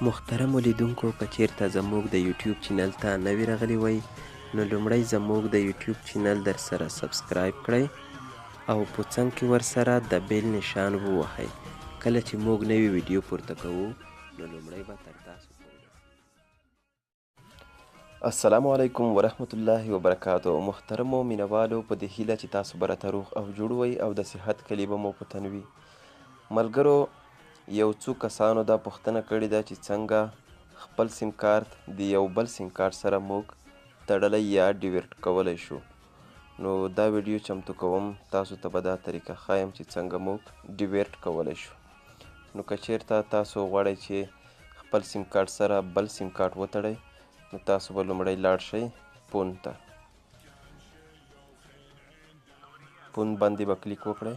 محترمو لیدونکو که چیرته زموږ د یوټیوب چینل ته نوي راغلي وئ نو لومړی زموږ د یوټیوب چینل در سره سبسکرایب کړئ او په څنګ کې ورسره د بیل نشان ووهئ. کله چې موږ نوي ویډیو پورته کوو نو لومړی به تر تاسو پورې رسوو. السلام علیکم ورحمت الله وبرکاتو. محترمو مینوالو، په دې هیله چې تاسو به راته روغ او جوړ وئ او د صحت کلیبه مو په تن وي. ملګرو، یو څو کسانو دا پوښتنه کړې ده چې څنګه خپل سیم کارت د یو بل سیم کارت سره موږ تړلی یا ډیورټ کولی شو. نو دا ویډیو چمتو کوم، تاسو ته به دا طریقه ښایم چې څنګه موږ ډیورټ کولی شو. نو که چیرته تاسو غواړئ چې خپل سیم کارت سره بل سیم کارت وتړئ نو تاسو به لومړی لاړ شئ فون ته. فون باندې به کلیک وکړئ.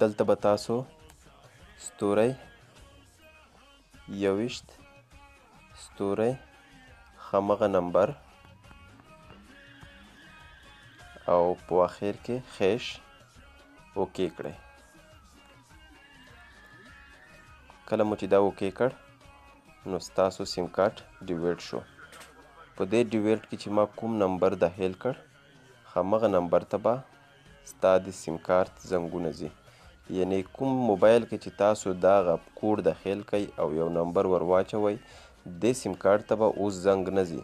دلته به تاسو ستوری 21 ستوری همغه نمبر او په اخر کې خیش اوکې کړئ. کله مو چې دا اوکې کړ نو ستاسو سیم کارت ډیورټ شو. په دې ډیورټ کې چې ما کوم نمبر داخل کړ همغه نمبر ته به ستا د سیم کارت زنګونه ځي. یعنی کوم موبایل کې چې تاسو دغه کوډ داخل کړئ او یو نمبر ور واچوئ دې سیم کارت ته به اوس زنګ نه ځي،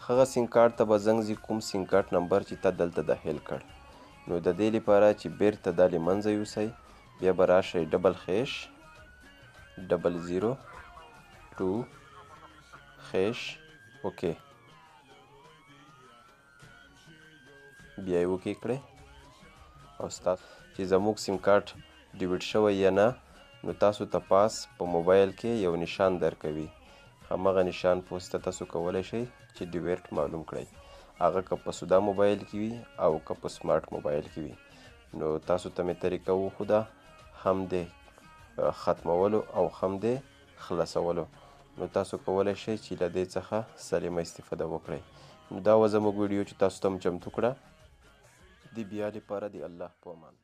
هغه سیم کارت ته به زنګ ځي کوم سیم کارت نمبر چې تا دلته داخل کړ. نو د دې لپاره چې بیرته دا له منځه یوسئ بیا به راشئ ډبل خیش 002 خیش اوکې، بیا یې اوکې کړئ او ستاسو چې زموږ سیم کارت ډیورټ شوی یا نه نو تاسو ته پاس په موبایل کې یو نشان درکوي. همغه نشان په واسطه تاسو کولی شئ چې ډیورټ معلوم کړئ، هغه که په سودا موبایل کې وي او که په سمارټ موبایل کې وي. نو تاسو ته مې طریقه وښوده هم د ختمولو او هم د خلاصولو. نو تاسو کولی شئ چې له دې څخه سالمه استفاده وکړئ. نو دا وه زموږ ویډیو چې تاسو ته م چمتو کړه. د بیا لپاره د الله په امان.